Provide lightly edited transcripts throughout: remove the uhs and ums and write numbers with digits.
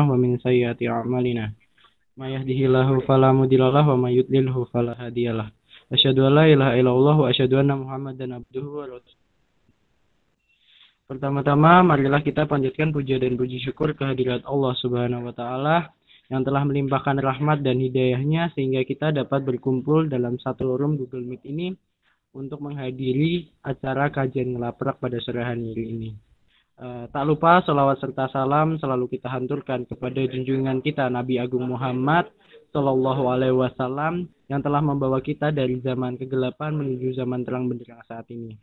ومن سيئات أعمالنا ما يهده الله فلا مضل له وما يضلله فلا هادي له أشهد أن لا إله إلا الله وأشهد أن محمدا عبده ورسوله. Pertama-tama marilah kita panjatkan puja dan puji syukur kehadirat Allah Subhanahu wa taala yang telah melimpahkan rahmat dan hidayahnya sehingga kita dapat berkumpul dalam satu room Google Meet ini untuk menghadiri acara kajian ngelaprak pada sore hari ini. Tak lupa salawat serta salam selalu kita hanturkan kepada junjungan kita Nabi Agung Muhammad Sallallahu Alaihi Wasallam yang telah membawa kita dari zaman kegelapan menuju zaman terang benderang saat ini.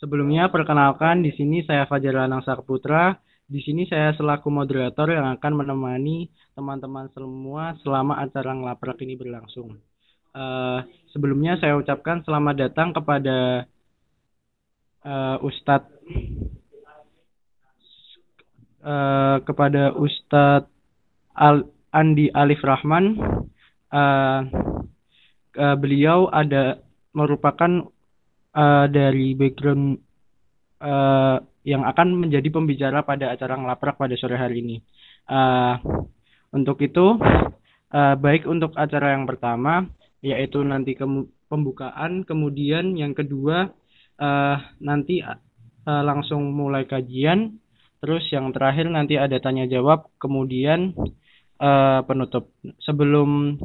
Sebelumnya perkenalkan, di sini saya Fajar Lanang Saputra. Di sini saya selaku moderator yang akan menemani teman-teman semua selama acara ngelaprak ini berlangsung. Sebelumnya saya ucapkan selamat datang kepada Ustadz Andi Alif Rahman. Beliau merupakan dari background yang akan menjadi pembicara pada acara ngelaprak pada sore hari ini. Untuk itu, baik untuk acara yang pertama, yaitu nanti pembukaan, kemudian yang kedua nanti langsung mulai kajian, terus yang terakhir nanti ada tanya jawab, kemudian penutup. Sebelum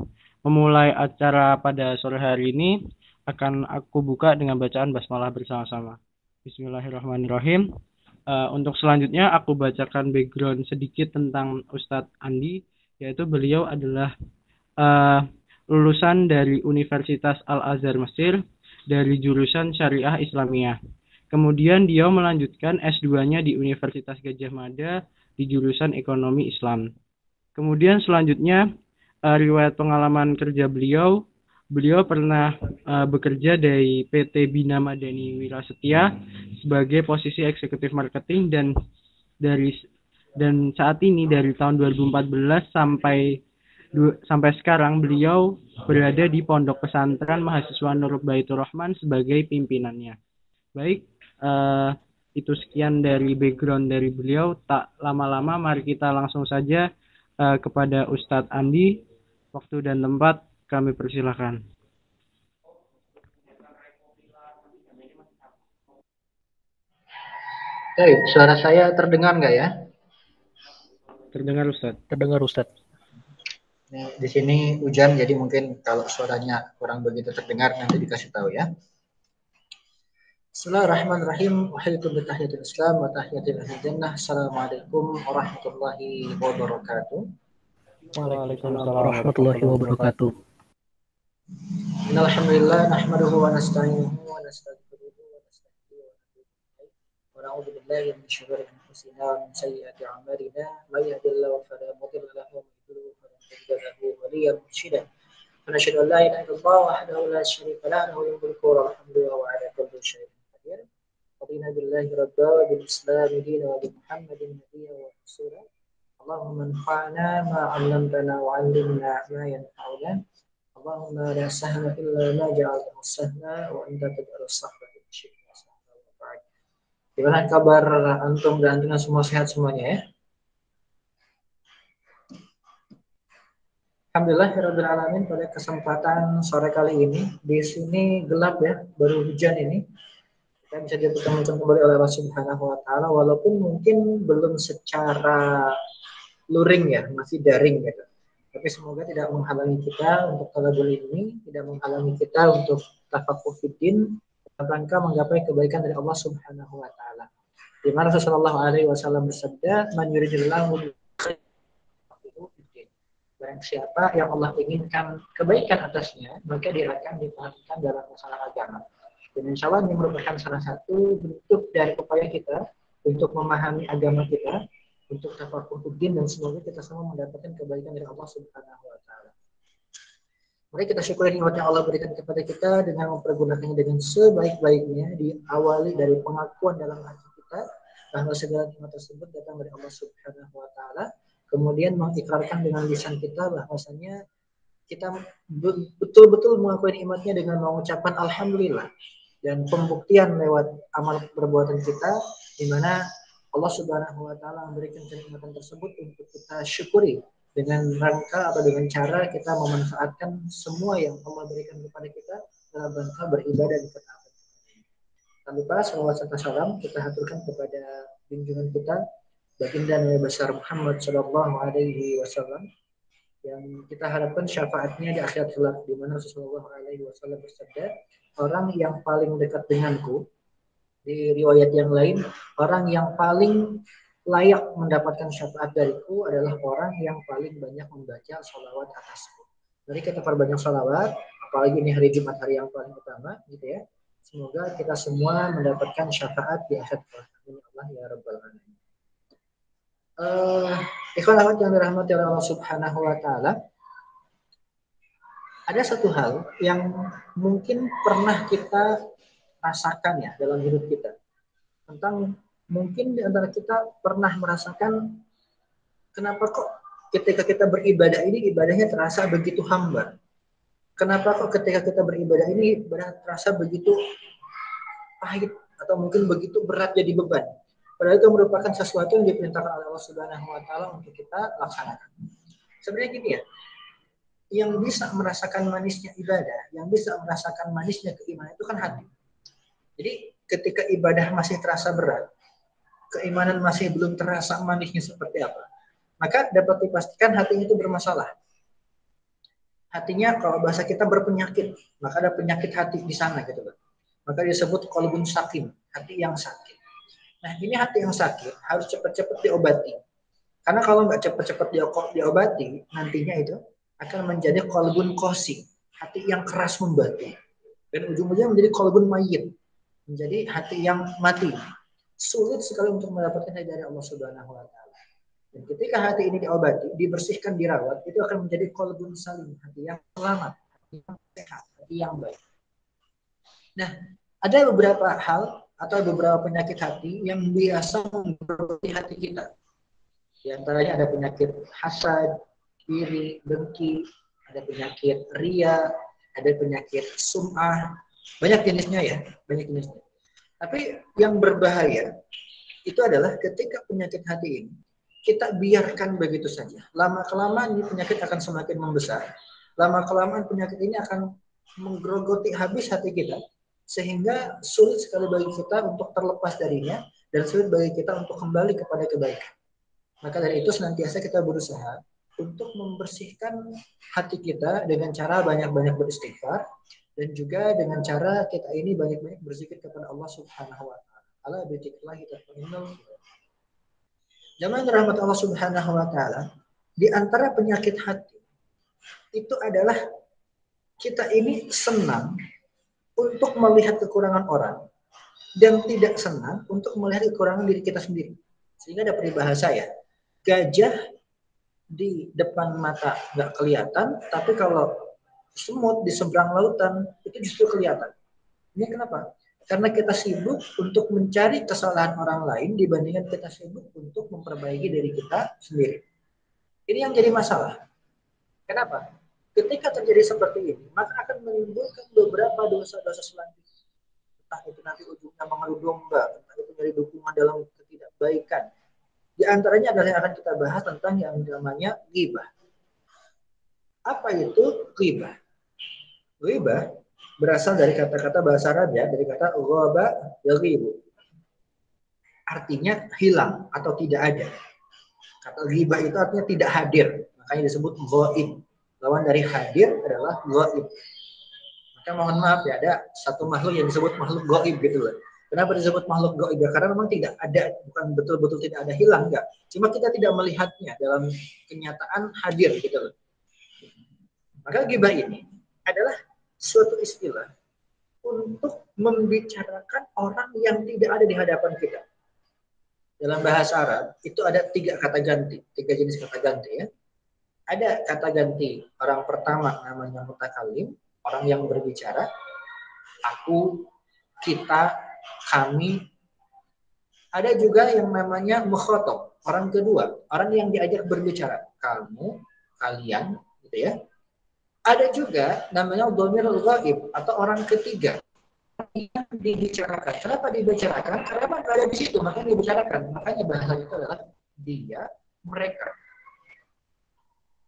memulai acara pada sore hari ini, akan aku buka dengan bacaan basmalah bersama-sama. Bismillahirrahmanirrahim. Untuk selanjutnya aku bacakan background sedikit tentang Ustadz Andi, yaitu beliau adalah lulusan dari Universitas Al-Azhar Mesir dari jurusan Syariah Islamiyah. Kemudian dia melanjutkan S2-nya di Universitas Gadjah Mada di jurusan Ekonomi Islam. Kemudian selanjutnya riwayat pengalaman kerja beliau pernah bekerja dari PT Bina Madani Wirasetia sebagai posisi eksekutif marketing dan saat ini dari tahun 2014 sampai sekarang beliau berada di Pondok Pesantren Mahasiswa Nur Baitur Rahman sebagai pimpinannya. Baik, itu sekian dari background dari beliau. Tak lama-lama mari kita langsung saja kepada Ustadz Andi. Waktu dan tempat kami persilahkan. Baik, suara saya terdengar nggak ya? Terdengar Ustadz. Terdengar Ustadz. Di sini hujan, jadi mungkin kalau suaranya kurang begitu terdengar nanti dikasih tahu ya. Bismillahirrahmanirrahim. Wahaikum bitahiyatul Islam wa tahiyatul ahli jannah. Assalamualaikum warahmatullahi wabarakatuh. Waalaikumsalam warahmatullahi wabarakatuh. Alhamdulillah nahmaduhu wa nasta'inuhu wa nastaghfiruhu wa nastaghfiruh wa na'udzu billahi min syururi anfusina wa min sayyiati a'malina may yahdihillahu fala mudilla lahu wa may yudlil fala hadiya lahu waliyyan mursyida. Wa nashhadu an la ilaha illallah wahdahu la syarika lahu lahul mulku wa lahul hamdu wa huwa 'ala kulli syai'in qadir. Qadina billahi rabba wa bil islam dinan wa bi Muhammadin nabiyyan wa rasula. Allahumma anfa'na ma 'allamtana wa 'allimna ma yanfa'una. Allahumma la sahla illa ma ja'altahu sahla wa anta taj'alus sahla idza syi'ta sahla wa ba'd. Gimana kabar antum dan antum semua, sehat semuanya ya? Alhamdulillahirabbil alamin. Pada kesempatan sore kali ini di sini gelap ya, baru hujan ini. Kita bisa dipertemukan kembali oleh Allah Subhanahu wa taala walaupun mungkin belum secara luring ya, masih daring gitu. Tapi semoga tidak menghalangi kita untuk talabul ilmi, tidak menghalangi kita untuk tafaqquh fiddin dalam rangka menggapai kebaikan dari Allah Subhanahu wa taala. Di mana Rasulullah alaihi wasallam bersabda, "Man yuridillahu bihi." Barang siapa yang Allah inginkan kebaikan atasnya, maka dia akan dipahamkan dalam masalah agama. Dan insya Allah ini merupakan salah satu bentuk dari upaya kita untuk memahami agama kita, untuk tafaqquh fiddin, dan semoga kita semua mendapatkan kebaikan dari Allah Subhanahu wa taala. Mari kita syukuri nikmat yang Allah berikan kepada kita dengan mempergunakannya dengan sebaik-baiknya, diawali dari pengakuan dalam hati kita bahwa segala nikmat tersebut datang dari Allah Subhanahu wa taala, kemudian mengikrarkan dengan lisan kita bahwasanya kita betul-betul mengakui nikmatnya dengan mengucapkan alhamdulillah, dan pembuktian lewat amal perbuatan kita di mana Allah Subhanahu wa taala memberikan kenikmatan tersebut untuk kita syukuri dengan rangka atau dengan cara kita memanfaatkan semua yang Allah berikan kepada kita dalam rangka beribadah di ketaatan. Tanpa lupa salawat serta salam kita haturkan kepada junjungan kita baginda Nabi besar Muhammad sallallahu alaihi wasallam yang kita harapkan syafaatnya di akhirat kelak, di mana Rasulullah alaihi wasallam bersabda, orang yang paling dekat denganku, di riwayat yang lain, orang yang paling layak mendapatkan syafaat dariku adalah orang yang paling banyak membaca sholawat atasku. Jadi kita perbanyak sholawat, apalagi ini hari Jumat, hari yang paling utama, gitu ya. Semoga kita semua mendapatkan syafaat di akhirat kelak. Amin Allah ya rabbal alamin. Ikhwan akhwat yang dirahmati oleh Allah Subhanahu wa taala, ada satu hal yang mungkin pernah kita rasakan ya dalam hidup kita. Tentang mungkin di antara kita pernah merasakan kenapa kok ketika kita beribadah ini ibadahnya terasa begitu hambar. Kenapa kok ketika kita beribadah ini ibadah terasa begitu pahit atau mungkin begitu berat jadi beban. Padahal itu merupakan sesuatu yang diperintahkan oleh Allah Subhanahu wa taala untuk kita laksanakan. Sebenarnya gini ya. Yang bisa merasakan manisnya ibadah, yang bisa merasakan manisnya keimanan itu kan hati. Jadi ketika ibadah masih terasa berat, keimanan masih belum terasa manisnya seperti apa, maka dapat dipastikan hatinya itu bermasalah. Hatinya kalau bahasa kita berpenyakit, maka ada penyakit hati di sana gitu loh. Maka disebut qalbun sakim, hati yang sakit. Nah ini hati yang sakit harus cepat-cepat diobati. Karena kalau nggak cepat-cepat diobati, nantinya itu akan menjadi qalbun qasi, hati yang keras membatu. Dan ujung-ujungnya menjadi qalbun mayyit, menjadi hati yang mati. Sulit sekali untuk mendapatkan hidayah dari Allah Subhanahu wa taala. Dan ketika hati ini diobati, dibersihkan, dirawat, itu akan menjadi qalbun salim, hati yang selamat, hati yang sehat, hati yang baik. Nah, ada beberapa hal atau beberapa penyakit hati yang biasa menggerogoti hati kita. Di antaranya ada penyakit hasad, iri, dengki, ada penyakit ria, ada penyakit sum'ah, banyak jenisnya ya, banyak jenisnya. Tapi yang berbahaya itu adalah ketika penyakit hati ini kita biarkan begitu saja. Lama-kelamaan ini penyakit akan semakin membesar. Lama-kelamaan penyakit ini akan menggerogoti habis hati kita, sehingga sulit sekali bagi kita untuk terlepas darinya dan sulit bagi kita untuk kembali kepada kebaikan. Maka dari itu senantiasa kita berusaha untuk membersihkan hati kita dengan cara banyak-banyak beristighfar dan juga dengan cara kita ini banyak-banyak berzikir kepada Allah Subhanahu wa taala. Ala bidzikrillah tatma'innul qulub. Jamaah rahmat Allah Subhanahu wa taala, di antara penyakit hati itu adalah kita ini senang untuk melihat kekurangan orang dan tidak senang untuk melihat kekurangan diri kita sendiri. Sehingga ada peribahasa ya, gajah di depan mata nggak kelihatan, tapi kalau semut di seberang lautan itu justru kelihatan. Ini kenapa? Karena kita sibuk untuk mencari kesalahan orang lain dibandingkan kita sibuk untuk memperbaiki diri kita sendiri. Ini yang jadi masalah. Kenapa? Ketika terjadi seperti ini, maka akan menimbulkan beberapa dosa-dosa selanjutnya. Entah itu nanti ujungnya mengadu domba, entah itu dari dukungan dalam ketidakbaikan. Di antaranya adalah yang akan kita bahas tentang yang namanya ghibah. Apa itu ghibah? Ghibah berasal dari kata-kata bahasa Arab ya, dari kata ghaba yaghibu. Artinya hilang atau tidak ada. Kata ghibah itu artinya tidak hadir, makanya disebut ghaib. Lawan dari hadir adalah ghaib. Maka mohon maaf ya, ada satu makhluk yang disebut makhluk ghaib gitu loh. Kenapa disebut makhluk gaib? Karena memang tidak ada, bukan betul-betul tidak ada, hilang enggak. Cuma kita tidak melihatnya dalam kenyataan hadir gitu loh. Maka ghibah ini adalah suatu istilah untuk membicarakan orang yang tidak ada di hadapan kita. Dalam bahasa Arab itu ada 3 kata ganti, 3 jenis kata ganti ya. Ada kata ganti orang pertama namanya mutakallim, orang yang berbicara, aku, kita, kami. Ada juga yang namanya mukhatab, orang kedua, orang yang diajak berbicara, kamu, kalian, gitu ya. Ada juga namanya dhamirul ghaib atau orang ketiga, yang dibicarakan. Kenapa dibicarakan? Karena nggak ada di situ, makanya dibicarakan. Makanya bahasa itu adalah dia, mereka.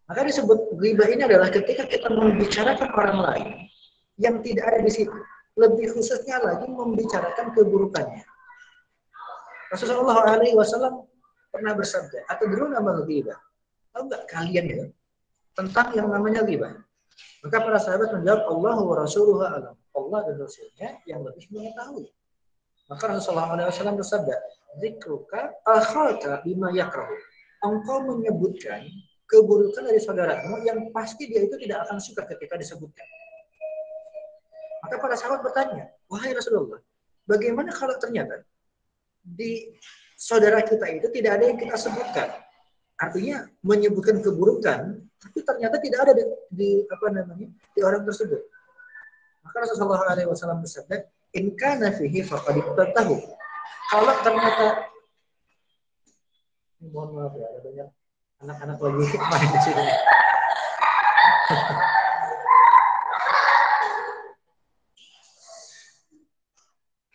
Maka disebut ghibah ini adalah ketika kita membicarakan orang lain yang tidak ada di situ. Lebih khususnya lagi membicarakan keburukannya. Rasulullah SAW pernah bersabda, atau dulu nama ghibah. Tahu nggak kalian ya tentang yang namanya ghibah? Maka para sahabat menjawab, Allah wa Rasuluhu a'lam. Allah dan Rasulnya yang lebih mengetahui. Maka Rasulullah SAW bersabda, zikruka akhaka bima yakrahu. Engkau menyebutkan keburukan dari saudaramu yang pasti dia itu tidak akan suka ketika disebutkan. Maka para sahabat bertanya, wahai Rasulullah, bagaimana kalau ternyata di saudara kita itu tidak ada yang kita sebutkan? Artinya menyebutkan keburukan, tapi ternyata tidak ada di di orang tersebut. Maka Rasulullah SAW bersabda, in kana fihi faqad tahu. Kalau ternyata, mohon maaf ya, ada banyak anak-anak lagi main di sini.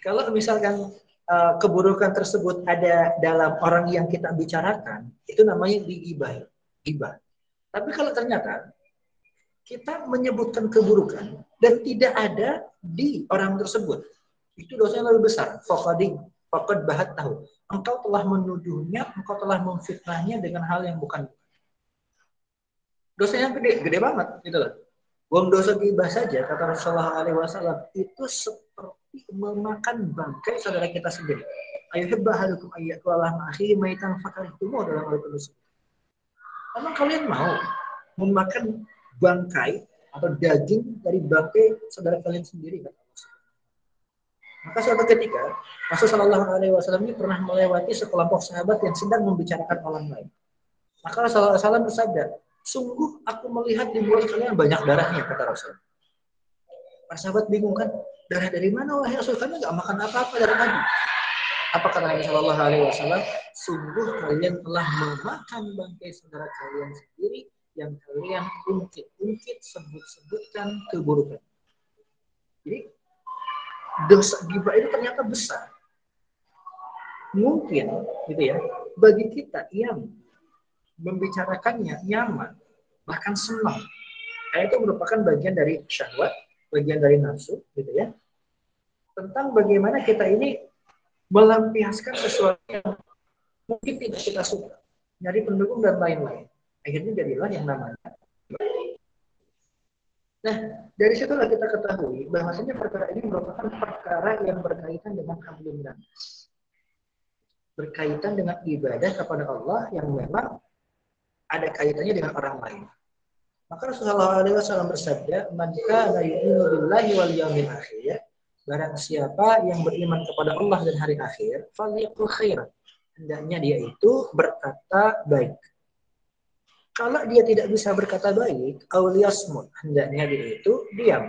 Kalau misalkan keburukan tersebut ada dalam orang yang kita bicarakan, itu namanya digibah. Gibah. Tapi kalau ternyata kita menyebutkan keburukan dan tidak ada di orang tersebut, itu dosanya lebih besar. Faqad bahat tahu. Engkau telah menuduhnya, engkau telah memfitnahnya dengan hal yang bukan. Dosanya gede banget, gitu loh. Buang dosa ghibah saja, kata Rasulullah SAW, itu seperti memakan bangkai saudara kita sendiri. Ayuhibba halukum ayyakwalah ma'akhi maitan fakarihtumu dalam Al-Qur'an. Emang kalian mau memakan bangkai atau daging dari bangkai saudara kalian sendiri? Kata Rasulullah. Maka suatu ketika Rasulullah SAW ini pernah melewati sekelompok sahabat yang sedang membicarakan orang lain. Maka Rasulullah SAW bersabda, sungguh aku melihat di mulut kalian banyak darahnya, kata Rasul. Para sahabat bingung kan, darah dari mana wahai Rasul? Kami nggak makan apa-apa dari tadi. Apa kata Nabi Shallallahu Alaihi Wasallam? Sungguh kalian telah memakan bangkai saudara kalian sendiri yang kalian ungkit sebut-sebutkan keburukan. Jadi dosa ghibah itu ternyata besar. Mungkin gitu ya, bagi kita yang membicarakannya nyaman, bahkan senang. Karena itu merupakan bagian dari syahwat, bagian dari nafsu, gitu ya. Tentang bagaimana kita ini melampiaskan sesuatu yang mungkin tidak kita suka, nyari pendukung dan lain-lain. Akhirnya jadilah yang namanya. Nah, dari situlah kita ketahui bahwasanya perkara ini merupakan perkara yang berkaitan dengan hamdulillah. Berkaitan dengan ibadah kepada Allah yang memang ada kaitannya dengan orang lain. Maka Rasulullah SAW bersabda, "Man kana yu'minu billahi wal yawmil akhir." Barang siapa yang beriman kepada Allah dan hari akhir, falyaqul khairan. Hendaknya dia itu berkata baik. Kalau dia tidak bisa berkata baik, auliyasmut, hendaknya dia itu diam.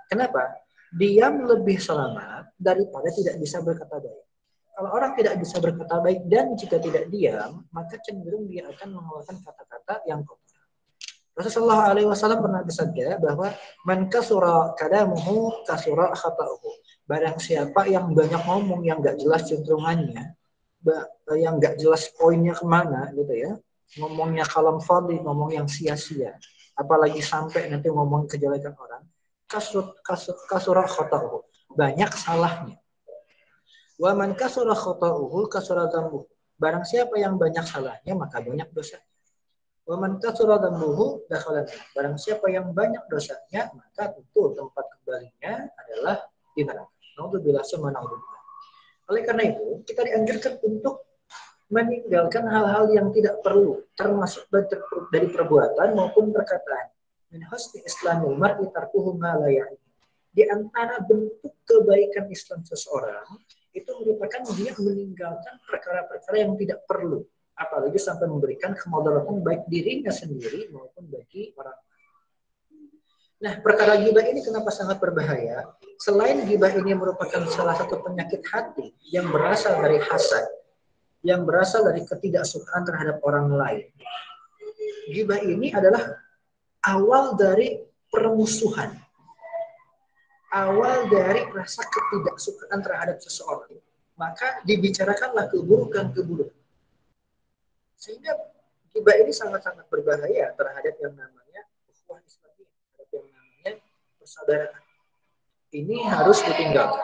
Kenapa? Diam lebih selamat daripada tidak bisa berkata baik. Kalau orang tidak bisa berkata baik dan jika tidak diam, maka cenderung dia akan mengeluarkan kata-kata yang kotor. Rasulullah SAW pernah bersabda bahwa man kasura kalamuhu kasura khata'uhu. Barang siapa yang banyak ngomong yang nggak jelas cenderungannya, yang nggak jelas poinnya kemana, gitu ya, ngomongnya kalam fadhi, ngomong yang sia-sia, apalagi sampai nanti ngomong kejelekan orang, kasura khata'uhu, banyak salahnya. Wa man kasura khata'uhu kasura dzambuhu. Barang siapa yang banyak salahnya maka banyak dosanya. Wa man kasura dzambuhu dakhala. Barang siapa yang banyak dosanya maka tentu tempat kembalinya adalah di neraka. Nauzubillah summa nauzubillah. Oleh karena itu kita dianjurkan untuk meninggalkan hal-hal yang tidak perlu, termasuk dari perbuatan maupun perkataan. Min husni islamil mar'i tarkuhu ma la ya'ni. Di antara bentuk kebaikan Islam seseorang itu merupakan dia meninggalkan perkara-perkara yang tidak perlu, apalagi sampai memberikan kemudaratan baik dirinya sendiri maupun bagi orang lain. Nah, perkara ghibah ini kenapa sangat berbahaya? Selain ghibah ini merupakan salah satu penyakit hati yang berasal dari hasad, yang berasal dari ketidaksukaan terhadap orang lain. Ghibah ini adalah awal dari permusuhan. awal dari rasa ketidaksukaan terhadap seseorang, maka dibicarakanlah keburukan-keburukan. Sehingga ghibah ini sangat-sangat berbahaya terhadap yang namanya ukhuwah Islamiyah, terhadap yang namanya persaudaraan. Ini harus ditinggalkan.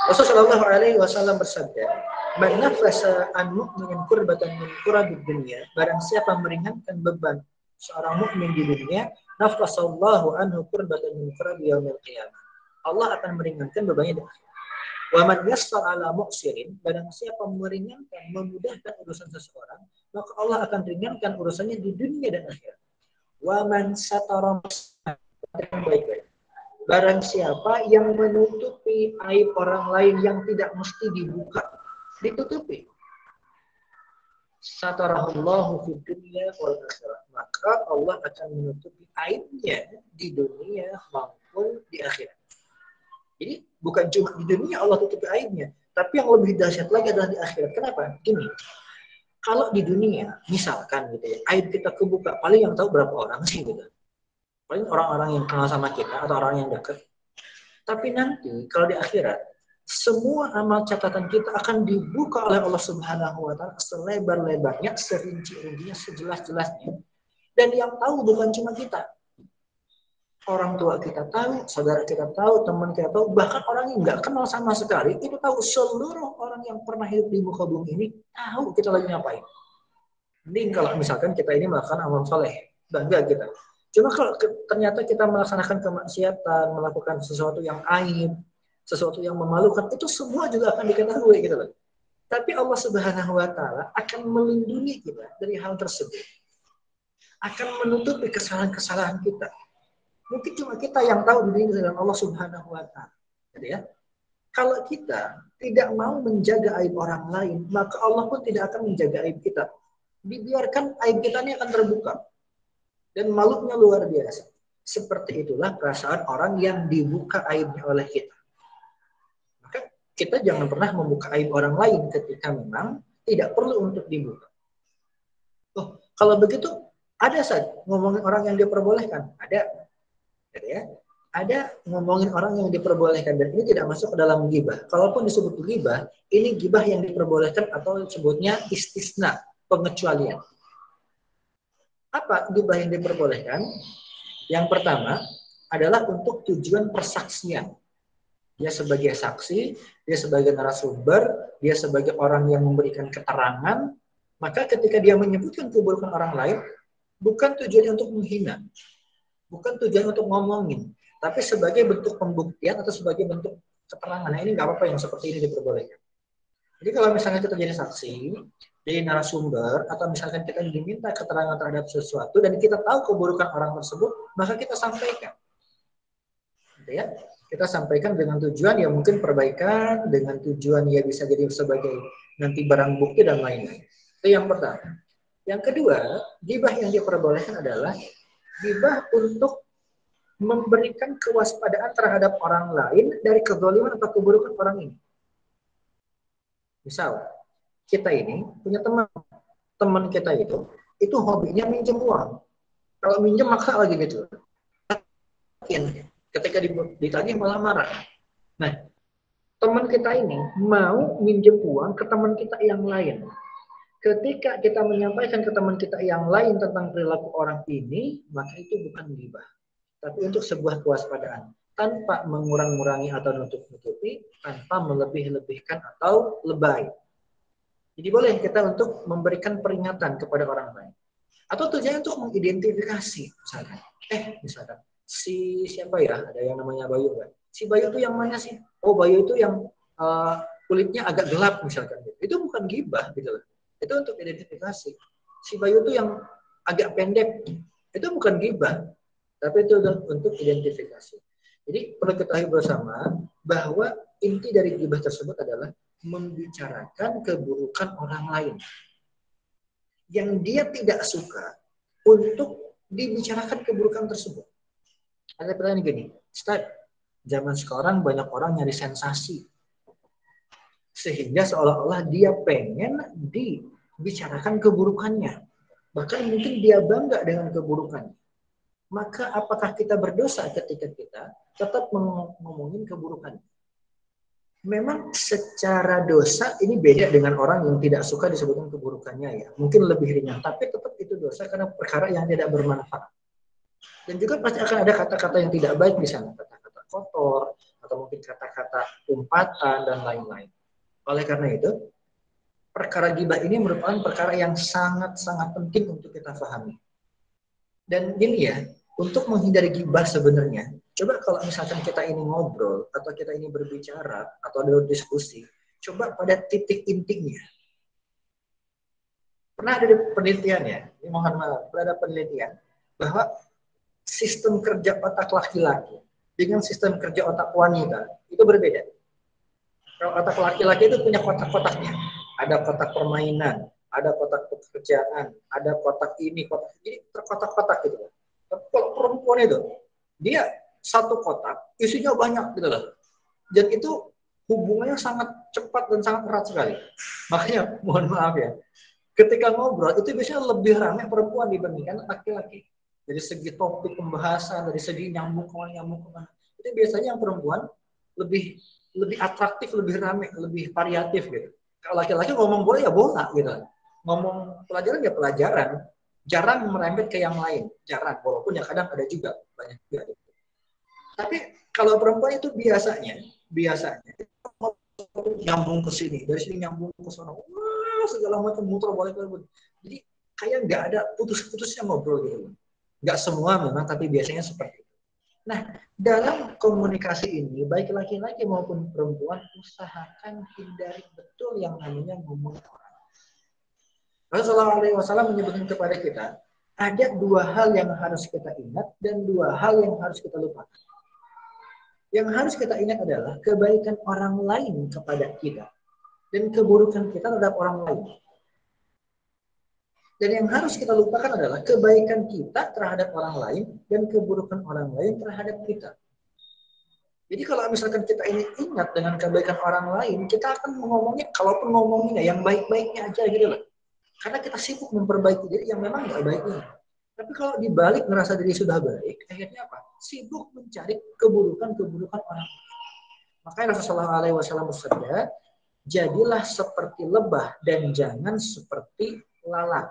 Rasulullah SAW bersabda, "Man nafasa an mu'minin kurbatan min kurabid dunya," barang siapa meringankan beban seorang mukmin di dunia, nafasallahu anhu kurbatan min kurabi yaumil qiyamah. Allah akan meringankan bebannya di akhirat. Wa man yassara ala mu'sirin, barang siapa meringankan, memudahkan urusan seseorang, maka Allah akan ringankan urusannya di dunia dan akhirat. Wa man satara baik-baik. Barang siapa yang menutupi aib orang lain yang tidak mesti dibuka, ditutupi. Satarahullahu fid dunya wal akhirah. Maka Allah akan menutupi aibnya di dunia maupun di akhirat. Jadi bukan cuma di dunia Allah tutupi aibnya, tapi yang lebih dahsyat lagi adalah di akhirat. Kenapa? Gini, kalau di dunia, misalkan gitu ya, aib kita kebuka, paling yang tahu berapa orang sih gitu. Paling orang-orang yang kenal sama kita atau orang yang dekat. Tapi nanti kalau di akhirat, semua amal catatan kita akan dibuka oleh Allah Subhanahu wa taala selebar-lebarnya, serinci-rincinya, sejelas-jelasnya. Dan yang tahu bukan cuma kita. Orang tua kita tahu, saudara kita tahu, teman kita tahu, bahkan orang yang nggak kenal sama sekali, itu tahu. Seluruh orang yang pernah hidup di muka bumi ini tahu kita lagi ngapain. Mending kalau misalkan kita ini melakukan amal soleh, bangga kita. Cuma kalau ternyata kita melaksanakan kemaksiatan, melakukan sesuatu yang aib, sesuatu yang memalukan, itu semua juga akan diketahui gitu loh. Tapi Allah Subhanahu wa taala akan melindungi kita dari hal tersebut. Akan menutupi kesalahan-kesalahan kita. Mungkin cuma kita yang tahu diri dengan Allah Subhanahu wa taala. Gitu ya. Kalau kita tidak mau menjaga aib orang lain, maka Allah pun tidak akan menjaga aib kita. Dibiarkan aib kita ini akan terbuka. Dan malunya luar biasa. Seperti itulah perasaan orang yang dibuka aibnya oleh kita. Maka kita jangan pernah membuka aib orang lain ketika memang tidak perlu untuk dibuka. Oh, kalau begitu ada saja ngomongin orang yang diperbolehkan. Ada. Ya. Ada ngomongin orang yang diperbolehkan. Dan ini tidak masuk ke dalam ghibah. Kalaupun disebut ghibah, ini ghibah yang diperbolehkan atau disebutnya istisna, pengecualian. Apa ghibah yang diperbolehkan? Yang pertama adalah untuk tujuan persaksian. Dia sebagai saksi, dia sebagai narasumber, dia sebagai orang yang memberikan keterangan. Maka ketika dia menyebutkan keburukan orang lain, bukan tujuannya untuk menghina, bukan tujuan untuk ngomongin, tapi sebagai bentuk pembuktian atau sebagai bentuk keterangan. Nah, ini nggak apa-apa yang seperti ini diperbolehkan. Jadi kalau misalnya kita jadi saksi, jadi narasumber, atau misalkan kita diminta keterangan terhadap sesuatu dan kita tahu keburukan orang tersebut, maka kita sampaikan. Gitu ya. Kita sampaikan dengan tujuan ya mungkin perbaikan, dengan tujuan ya bisa jadi sebagai nanti barang bukti dan lain-lain. Itu yang pertama. Yang kedua, ghibah yang diperbolehkan adalah ghibah untuk memberikan kewaspadaan terhadap orang lain dari kezaliman atau keburukan orang ini. Misal, kita ini punya teman kita itu hobinya minjem uang. Kalau minjem maksa lagi gitu. Ketika ditagih malah marah. Nah, teman kita ini mau minjem uang ke teman kita yang lain. Ketika kita menyampaikan ke teman kita yang lain tentang perilaku orang ini, maka itu bukan ghibah, tapi untuk sebuah kewaspadaan. Tanpa mengurang-urangi atau nutup-nutupi, tanpa melebih-lebihkan atau lebay. Jadi boleh kita untuk memberikan peringatan kepada orang lain. Atau tujuannya untuk mengidentifikasi, misalkan. Misalkan, si siapa ya, ada yang namanya Bayu kan? Si Bayu itu yang mana sih? Oh, Bayu itu yang kulitnya agak gelap misalkan. Itu bukan ghibah gitu loh. Itu untuk identifikasi. Si Bayu itu yang agak pendek. Itu bukan ghibah, tapi itu untuk identifikasi. Jadi perlu ketahui bersama bahwa inti dari ghibah tersebut adalah membicarakan keburukan orang lain yang dia tidak suka untuk dibicarakan keburukan tersebut. Ada pertanyaan gini, Ustaz, zaman sekarang banyak orang nyari sensasi sehingga seolah-olah dia pengen dibicarakan keburukannya, bahkan mungkin dia bangga dengan keburukannya. maka apakah kita berdosa ketika kita tetap ngomongin keburukan? Memang secara dosa ini beda dengan orang yang tidak suka disebutkan keburukannya ya. Mungkin lebih ringan, tapi tetap itu dosa karena perkara yang tidak bermanfaat. Dan juga pasti akan ada kata-kata yang tidak baik di sana, kata-kata kotor, atau mungkin kata-kata umpatan dan lain-lain. Oleh karena itu, perkara ghibah ini merupakan perkara yang sangat-sangat penting untuk kita pahami. Dan gini ya, untuk menghindari ghibah sebenarnya, coba kalau misalkan kita ini ngobrol, atau kita ini berbicara, atau ada diskusi, coba pada titik intinya. Pernah ada penelitian ya, ini mohon maaf, pernah ada penelitian, bahwa sistem kerja otak laki-laki dengan sistem kerja otak wanita, itu berbeda. Kalau otak laki-laki itu punya kotak-kotaknya. Ada kotak permainan, ada kotak pekerjaan, ada kotak ini, kotak ini, terkotak-kotak gitu. Tapi kalau perempuan itu, dia satu kotak, isinya banyak gitu loh. Dan itu hubungannya sangat cepat dan sangat erat sekali. Makanya, mohon maaf ya, ketika ngobrol, itu biasanya lebih ramai perempuan dibandingkan laki-laki. Dari segi topik pembahasan, dari segi nyambung kemana. Itu biasanya yang perempuan lebih atraktif, lebih ramai, lebih variatif gitu. Kalau laki-laki ngomong bola ya bola gitu. Ngomong pelajaran ya pelajaran. Jarang merembet ke yang lain. Jarang, walaupun ya kadang ada juga. Banyak juga. Tapi kalau perempuan itu biasanya nyambung ke sini, dari sini nyambung ke sana. Wah, segala macam muter balik. Jadi kayak nggak ada putus-putusnya ngobrol gitu. Nggak semua memang, tapi biasanya seperti itu. Nah, dalam komunikasi ini, baik laki-laki maupun perempuan, usahakan hindari betul yang namanya ngomong orang. Rasulullah SAW menyebutkan kepada kita, ada dua hal yang harus kita ingat dan dua hal yang harus kita lupakan. Yang harus kita ingat adalah kebaikan orang lain kepada kita dan keburukan kita terhadap orang lain. Dan yang harus kita lupakan adalah kebaikan kita terhadap orang lain dan keburukan orang lain terhadap kita. Jadi kalau misalkan kita ini ingat dengan kebaikan orang lain, kita akan ngomongnya, kalaupun ngomongnya yang baik-baiknya aja gitu loh. Karena kita sibuk memperbaiki diri yang memang nggak baiknya. Tapi kalau dibalik merasa diri sudah baik, akhirnya apa? Sibuk mencari keburukan-keburukan orang lain. Makanya Rasulullah SAW bersabda, jadilah seperti lebah dan jangan seperti lalat.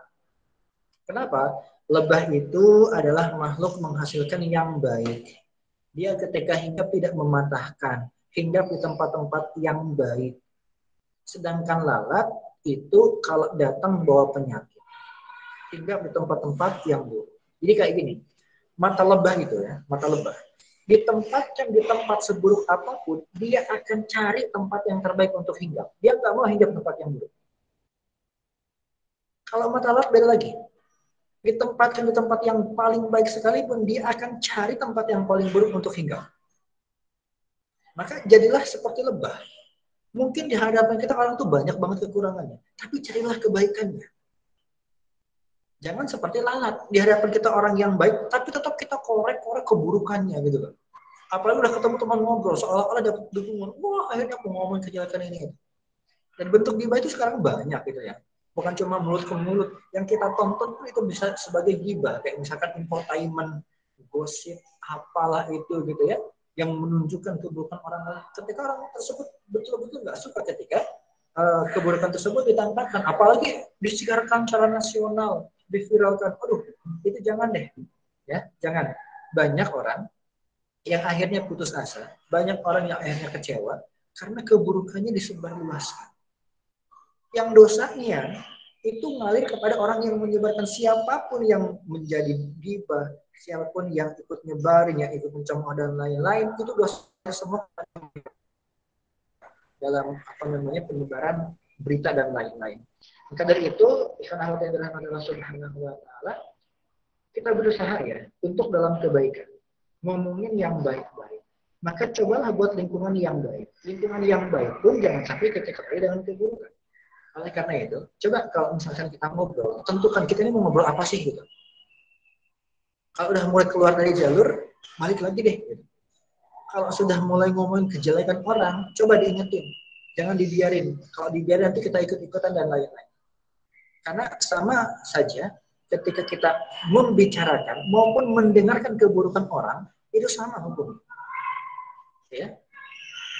Kenapa? Lebah itu adalah makhluk menghasilkan yang baik. Dia ketika hinggap tidak mematahkan, hinggap di tempat-tempat yang baik. Sedangkan lalat itu kalau datang bawa penyakit, hinggap di tempat-tempat yang buruk. Jadi kayak gini, mata lebah gitu ya, mata lebah. Ditempatkan di tempat seburuk apapun, dia akan cari tempat yang terbaik untuk hinggap. Dia nggak mau hinggap tempat yang buruk. Kalau mata lalat beda lagi. Ditempatkan di tempat yang paling baik sekalipun, dia akan cari tempat yang paling buruk untuk hinggap. Maka jadilah seperti lebah. Mungkin di hadapan kita orang tuh banyak banget kekurangannya, tapi carilah kebaikannya. Jangan seperti lalat. Di hadapan kita orang yang baik, tapi tetap kita korek-korek keburukannya gitu loh. Apalagi udah ketemu teman ngobrol, seolah-olah dapat dukungan. Wah, akhirnya aku ngomongin kejelekan ini. Dan bentuk ghibah itu sekarang banyak gitu ya. Bukan cuma mulut ke mulut. Yang kita tonton itu bisa sebagai ghibah. Kayak misalkan infotainment, gosip, apalah itu gitu ya. Yang menunjukkan keburukan orang lain. Ketika orang tersebut betul-betul nggak suka ketika keburukan tersebut ditampakkan. Apalagi disiarkan secara nasional, diviralkan. Aduh, itu jangan deh. Ya, jangan. Banyak orang yang akhirnya putus asa. Banyak orang yang akhirnya kecewa. Karena keburukannya disebarluaskan. Yang dosanya itu ngalir kepada orang yang menyebarkan. Siapapun yang menjadi ghibah, siapapun yang ikut nyebarin, yang ikut mencemooh dan lain-lain, itu dosanya semua dalam penyebaran berita dan lain-lain. Maka dari itu, Subhanahu wa Ta'ala, kita berusaha ya untuk dalam kebaikan, ngomongin yang baik-baik. Maka cobalah buat lingkungan yang baik. Lingkungan yang baik pun jangan sampai ketika dengan keburukan. Oleh karena itu, coba kalau misalkan kita ngobrol, tentukan kita ini mau ngobrol apa sih gitu. Kalau udah mulai keluar dari jalur, balik lagi deh. Gitu. Kalau sudah mulai ngomongin kejelekan orang, coba diingetin. Jangan dibiarin. Kalau dibiarin nanti kita ikut-ikutan dan lain-lain. Karena sama saja ketika kita membicarakan maupun mendengarkan keburukan orang itu sama hukumnya. Ya.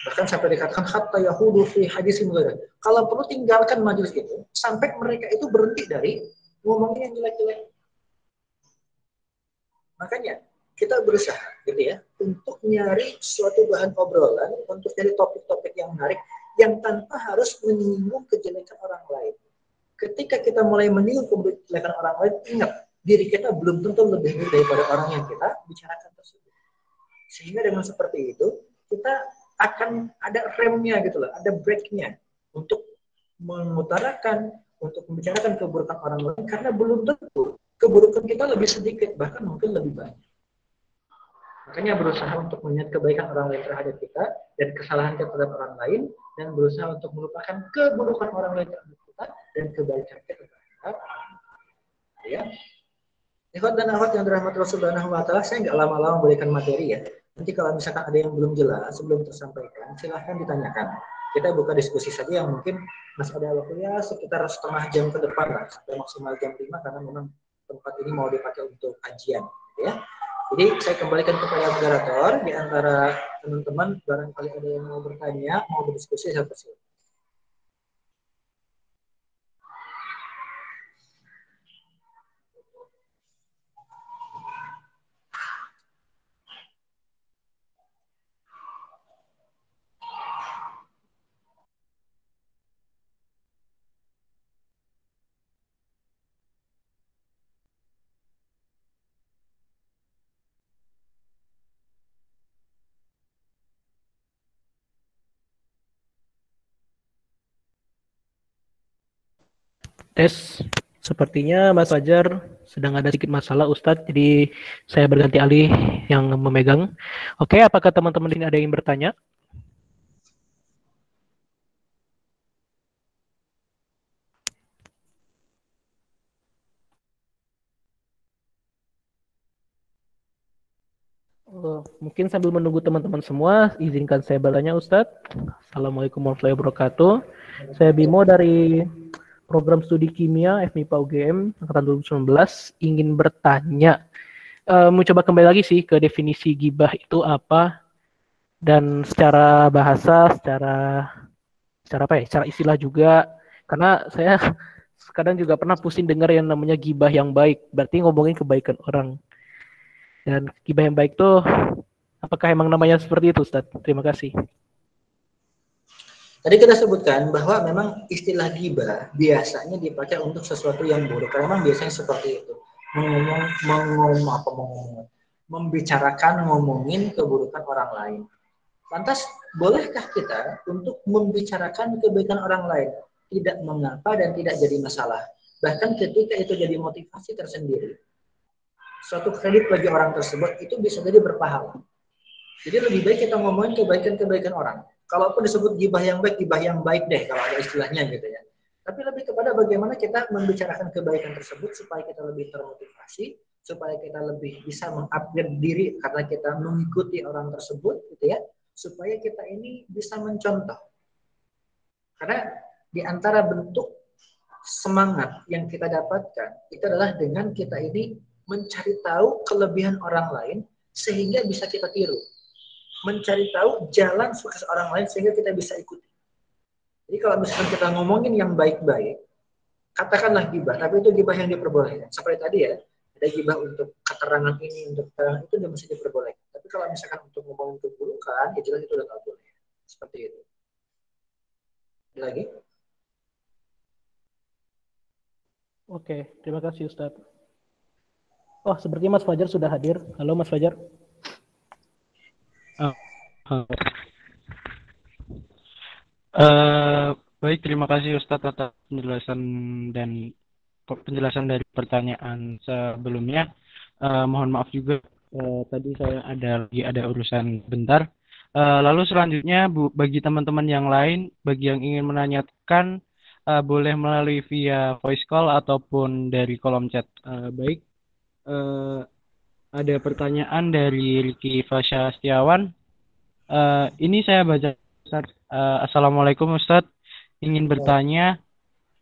Bahkan sampai dikatakan hatta yahudu fi hadisin ghairi. Kalau perlu tinggalkan majelis itu sampai mereka itu berhenti dari ngomongin yang jelek-jelek. Makanya kita berusaha gitu ya untuk nyari suatu bahan obrolan, untuk nyari topik-topik yang menarik yang tanpa harus menyinggung kejelekan orang lain. Ketika kita mulai menyinggung kejelekan orang lain, ingat diri kita belum tentu lebih baik daripada orang yang kita bicarakan tersebut. Sehingga dengan seperti itu kita akan ada remnya gitu loh, ada breaknya untuk mengutarakan, untuk membicarakan keburukan orang lain karena belum tentu keburukan kita lebih sedikit, bahkan mungkin lebih banyak. Makanya berusaha untuk melihat kebaikan orang lain terhadap kita dan kesalahan kita terhadap orang lain, dan berusaha untuk melupakan keburukan orang lain terhadap kita dan kebaikan kita terhadap orang lain. Ya. Ikhwan dan akhwat yang dirahmati Allah Subhanahu wa taala, saya nggak lama-lama memberikan materi ya. Nanti kalau misalkan ada yang belum jelas, belum tersampaikan, silahkan ditanyakan. Kita buka diskusi saja yang mungkin masih ada waktu ya sekitar setengah jam ke depan lah, sampai maksimal jam 5 karena memang tempat ini mau dipakai untuk kajian, ya. Jadi saya kembalikan kepada moderator, di antara teman-teman barangkali ada yang mau bertanya, mau berdiskusi, saya persilakan. Tes, sepertinya Mas Fajar sedang ada sedikit masalah Ustadz, jadi saya berganti alih yang memegang. Oke, apakah teman-teman ini ada yang bertanya? Mungkin sambil menunggu teman-teman semua, izinkan saya bertanya Ustadz. Assalamualaikum warahmatullahi wabarakatuh. Saya Bimo dari program studi kimia FMIPA UGM angkatan 2019, ingin bertanya, mau coba kembali lagi sih ke definisi gibah itu apa, dan secara bahasa, secara apa ya, secara istilah juga, karena saya kadang juga pernah pusing dengar yang namanya gibah yang baik, berarti ngomongin kebaikan orang. Dan gibah yang baik tuh, apakah emang namanya seperti itu, Ustaz? Terima kasih. Tadi kita sebutkan bahwa memang istilah gibah biasanya dipakai untuk sesuatu yang buruk. Karena memang biasanya seperti itu. Membicarakan, ngomongin keburukan orang lain. Lantas, bolehkah kita untuk membicarakan kebaikan orang lain? Tidak mengapa dan tidak jadi masalah. Bahkan ketika itu jadi motivasi tersendiri, suatu kredit bagi orang tersebut itu bisa jadi berpahala. Jadi lebih baik kita ngomongin kebaikan-kebaikan orang. Kalaupun disebut gibah yang baik deh kalau ada istilahnya gitu ya. Tapi lebih kepada bagaimana kita membicarakan kebaikan tersebut supaya kita lebih termotivasi, supaya kita lebih bisa mengupgrade diri karena kita mengikuti orang tersebut gitu ya, supaya kita ini bisa mencontoh. Karena di antara bentuk semangat yang kita dapatkan itu adalah dengan kita ini mencari tahu kelebihan orang lain sehingga bisa kita tiru. Mencari tahu jalan sukses orang lain sehingga kita bisa ikuti. Jadi kalau misalkan kita ngomongin yang baik-baik, katakanlah gibah, tapi itu gibah yang diperbolehkan. Seperti tadi ya, ada gibah untuk keterangan ini, untuk keterangan itu, dia masih diperbolehkan. Tapi kalau misalkan untuk ngomongin keburukan, ya jelas itu udah nggak boleh. Seperti itu. Ada lagi? Oke, terima kasih Ustadz. Oh, sepertinya Mas Fajar sudah hadir. Halo Mas Fajar. Baik, terima kasih Ustadz atas penjelasan dari pertanyaan sebelumnya. Mohon maaf juga tadi saya ada urusan bentar. Lalu selanjutnya bagi teman-teman yang lain, bagi yang ingin menanyakan boleh melalui via voice call ataupun dari kolom chat. Baik, ada pertanyaan dari Riki Fasya Setiawan. Ini saya baca Ustaz. Assalamualaikum Ustaz, ingin bertanya,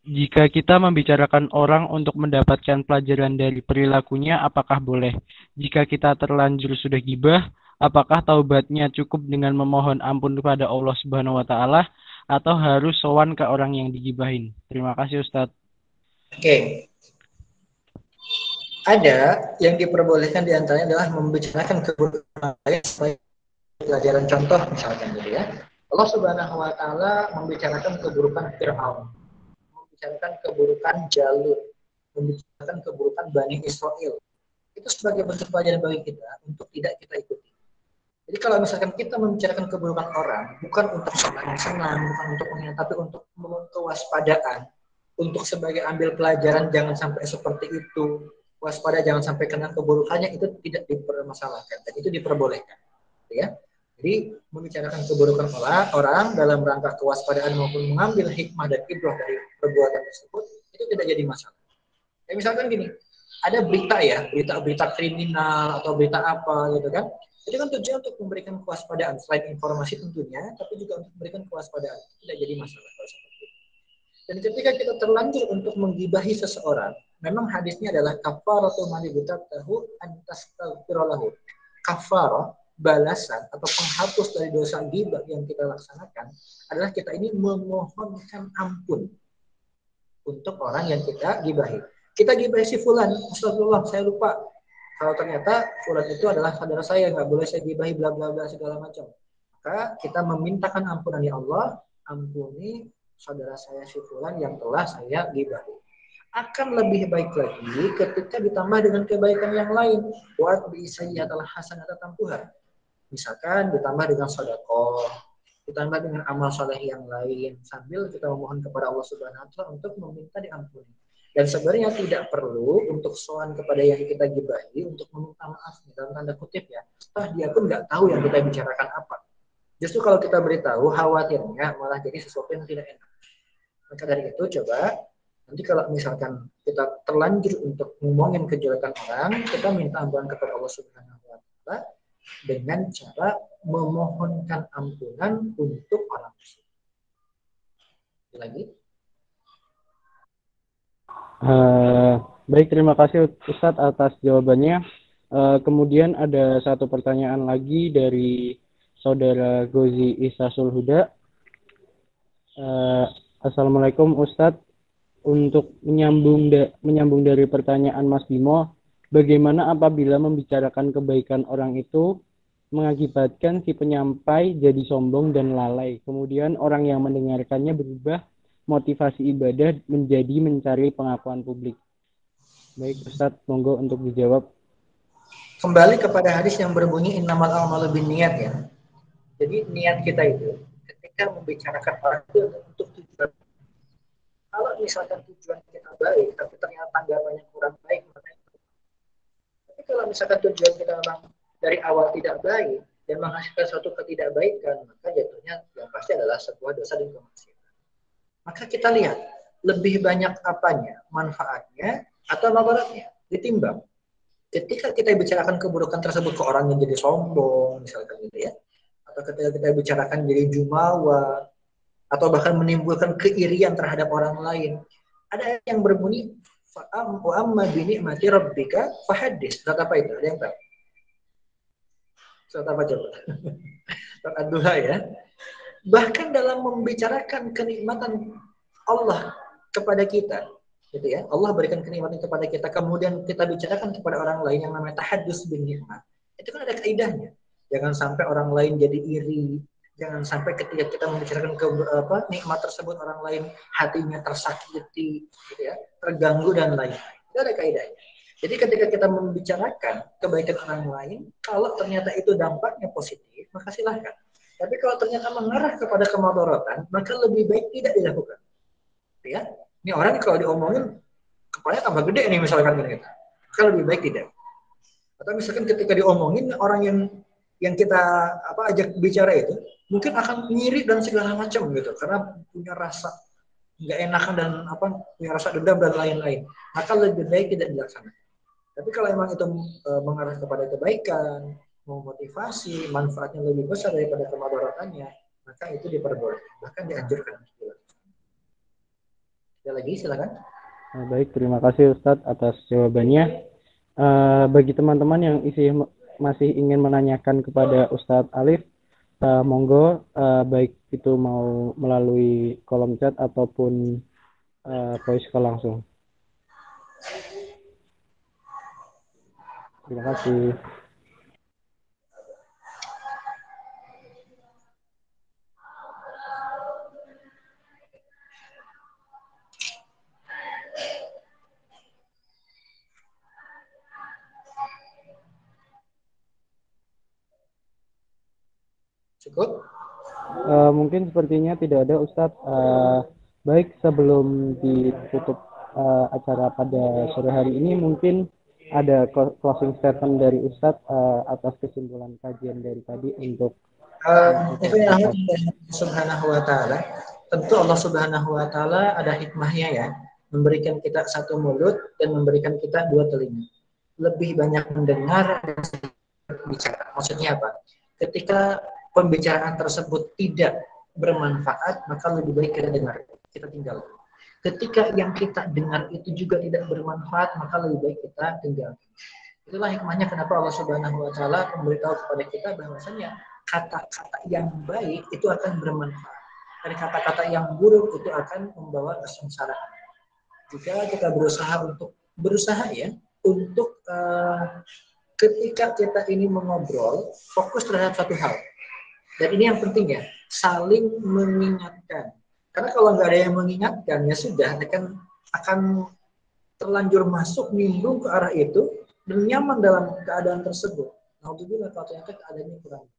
Jika kita membicarakan orang untuk mendapatkan pelajaran dari perilakunya, apakah boleh? Jika kita terlanjur sudah gibah, apakah taubatnya cukup dengan memohon ampun kepada Allah Subhanahu wa taala atau harus sowan ke orang yang digibahin? Terima kasih Ustadz. Oke. Ada yang diperbolehkan diantaranya adalah membicarakan keburukan lain sebagai pelajaran contoh misalkan gitu ya. Allah Subhanahu wa taala membicarakan keburukan Firaun, membicarakan keburukan Jalut, membicarakan keburukan Bani Israel. Itu sebagai bentuk pelajaran bagi kita untuk tidak kita ikuti. Jadi kalau misalkan kita membicarakan keburukan orang, bukan untuk senang-senang, bukan untuk mengingat, tapi untuk kewaspadaan, untuk sebagai ambil pelajaran jangan sampai seperti itu, waspada jangan sampai kena keburukannya, itu tidak dipermasalahkan dan itu diperbolehkan, ya. Jadi membicarakan keburukan orang dalam rangka kewaspadaan maupun mengambil hikmah dan ibrah dari perbuatan tersebut itu tidak jadi masalah. Ya misalkan gini, ada berita ya, berita-berita kriminal atau berita apa gitu kan. Itu kan tujuan untuk memberikan kewaspadaan selain informasi tentunya, tapi juga untuk memberikan kewaspadaan. Tidak jadi masalah kalau seperti itu. Dan ketika kita terlanjur untuk menggibahi seseorang, memang hadisnya adalah kafaratu man yubtatahu antastaghfirullah. Kafarah, balasan atau penghapus dari dosa ghibah yang kita laksanakan adalah kita ini memohonkan ampun untuk orang yang kita gibahi. Kita gibahi si fulan, astagfirullah, saya lupa. Kalau ternyata fulan itu adalah saudara saya, nggak boleh saya gibahi bla bla bla segala macam. Maka kita memintakan ampunan ya Allah, ampuni saudara saya si fulan yang telah saya gibahi. Akan lebih baik lagi ketika ditambah dengan kebaikan yang lain. Buat bi'isayyatal hasanata tampuha. Misalkan ditambah dengan sedekah, ditambah dengan amal soleh yang lain, sambil kita memohon kepada Allah Subhanahu wa taala untuk meminta diampuni. Dan sebenarnya tidak perlu untuk sowan kepada yang kita gibahi untuk meminta maaf dalam tanda kutip ya. Toh dia pun nggak tahu yang kita bicarakan apa. Justru kalau kita beritahu, khawatirnya malah jadi sesuatu yang tidak enak. Maka dari itu coba nanti kalau misalkan kita terlanjur untuk ngomongin kejelekan orang, kita minta ampunan kepada Allah Subhanahu wa taala dengan cara memohonkan ampunan untuk orang tersebut. Lagi? Baik, terima kasih Ustadz atas jawabannya. Kemudian ada satu pertanyaan lagi dari Saudara Gozi Isasul Huda. Assalamualaikum Ustadz. Untuk menyambung dari pertanyaan Mas Bimo, bagaimana apabila membicarakan kebaikan orang itu mengakibatkan si penyampai jadi sombong dan lalai, kemudian orang yang mendengarkannya berubah motivasi ibadah menjadi mencari pengakuan publik? Baik Ustadz, monggo untuk dijawab. Kembali kepada hadis yang berbunyi innamal a'malu binniyat ya. Jadi niat kita itu ketika membicarakan orang itu untuk tujuan. Kalau misalkan tujuan kita baik, tapi ternyata tanggapannya kurang baik, tapi kalau misalkan tujuan kita memang dari awal tidak baik dan menghasilkan suatu ketidakbaikan, maka jatuhnya yang pasti adalah sebuah dosa dan kemaksiatan. Maka kita lihat lebih banyak apanya, manfaatnya atau mudaratnya, ditimbang. Ketika kita bicarakan keburukan tersebut ke orang yang jadi sombong, misalkan gitu ya, atau ketika kita bicarakan jadi jumawa, atau bahkan menimbulkan keirian terhadap orang lain. Ada yang berbunyi wa amma bi ni'mati rabbika fahaddits. Surat apa itu? Ada yang tahu? Surat apa coba? Surat Ad-Duha ya. Bahkan dalam membicarakan kenikmatan Allah kepada kita, gitu ya. Allah berikan kenikmatan kepada kita, kemudian kita bicarakan kepada orang lain yang namanya tahaddus bin nikmat. Itu kan ada kaidahnya. Jangan sampai orang lain jadi iri. Jangan sampai ketika kita membicarakan nikmat tersebut orang lain hatinya tersakiti, gitu ya, terganggu dan lain. Itu ada kaidahnya. Jadi ketika kita membicarakan kebaikan orang lain, kalau ternyata itu dampaknya positif, maka silahkan. Tapi kalau ternyata mengarah kepada kemudaratan, maka lebih baik tidak dilakukan. Ya, ini orang kalau diomongin kepalanya tambah gede nih misalkan gitu. Maka lebih baik tidak. Atau misalkan ketika diomongin orang yang kita ajak bicara itu mungkin akan ngiri dan segala macam gitu karena punya rasa nggak enakan dan punya rasa dendam dan lain-lain, maka lebih baik tidak dilaksanakan. Tapi kalau memang itu mengarah kepada kebaikan, memotivasi, manfaatnya lebih besar daripada kemadaratannya, maka itu diperbolehkan, bahkan dianjurkan. Ada lagi, silakan. Baik, terima kasih Ustadz atas jawabannya. Bagi teman-teman yang masih ingin menanyakan kepada Ustadz Alif, monggo, baik itu mau melalui kolom chat ataupun voice call langsung. Terima kasih. Cukup? Mungkin sepertinya tidak ada Ustadz. Baik, sebelum ditutup acara pada sore hari ini, mungkin ada closing statement dari Ustadz atas kesimpulan kajian dari tadi untuk Allah Subhanahu wa Ta'ala. Tentu Allah Subhanahu wa Ta'ala ada hikmahnya ya, memberikan kita satu mulut dan memberikan kita dua telinga. Lebih banyak mendengar dan berbicara. Maksudnya apa? Ketika pembicaraan tersebut tidak bermanfaat, maka lebih baik kita dengar, kita tinggal. Ketika yang kita dengar itu juga tidak bermanfaat, maka lebih baik kita tinggal. Itulah hikmahnya kenapa Allah Subhanahu wa Ta'ala memberitahu kepada kita bahwasanya kata-kata yang baik itu akan bermanfaat, dan kata-kata yang buruk itu akan membawa kesengsaraan. Jika kita berusaha untuk ketika kita ini mengobrol, fokus terhadap satu hal. Dan ini yang penting ya, saling mengingatkan. Karena kalau nggak ada yang mengingatkan, ya sudah akan terlanjur masuk nimbrung ke arah itu dan nyaman dalam keadaan tersebut. Alhamdulillah kalau ternyata keadaannya kurang.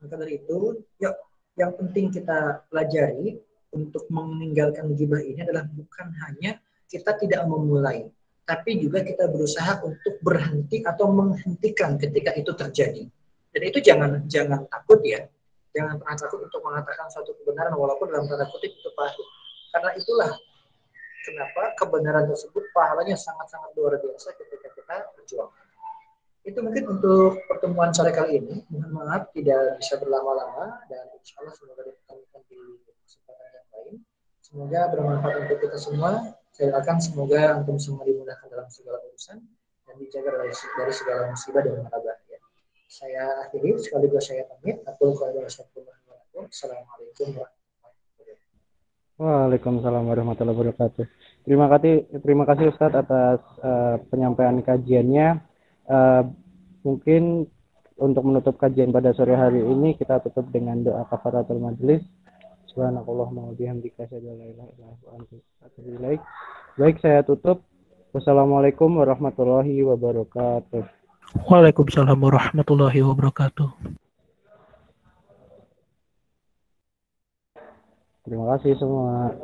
Maka dari itu, yuk, yang penting kita pelajari untuk meninggalkan gibah ini adalah bukan hanya kita tidak memulai, tapi juga kita berusaha untuk berhenti atau menghentikan ketika itu terjadi. Dan itu jangan takut ya, jangan pernah takut untuk mengatakan suatu kebenaran walaupun dalam tanda kutip itu pahit. Karena itulah kenapa kebenaran tersebut pahalanya sangat-sangat luar biasa ketika kita berjuang. Itu mungkin untuk pertemuan sore kali ini. Mohon maaf tidak bisa berlama-lama dan insya Allah semoga ditemukan di kesempatan yang lain. Semoga bermanfaat untuk kita semua. Saya doakan semoga antum semua dimudahkan dalam segala urusan dan dijaga dari segala musibah dan mara bahaya. Saya akhiri sekaligus saya pamit. Assalamualaikum warahmatullahi wabarakatuh. Waalaikumsalam warahmatullahi wabarakatuh. Terima kasih Ustadz atas penyampaian kajiannya. Mungkin untuk menutup kajian pada sore hari ini kita tutup dengan doa kafaratul majelis. Subhanakallahumma wa bihamdika asyhadu an la ilaha illa anta astaghfiruka wa atubu ilaik. Baik, saya tutup. Wassalamualaikum warahmatullahi wabarakatuh. Waalaikumsalam warahmatullahi wabarakatuh. Terima kasih semua.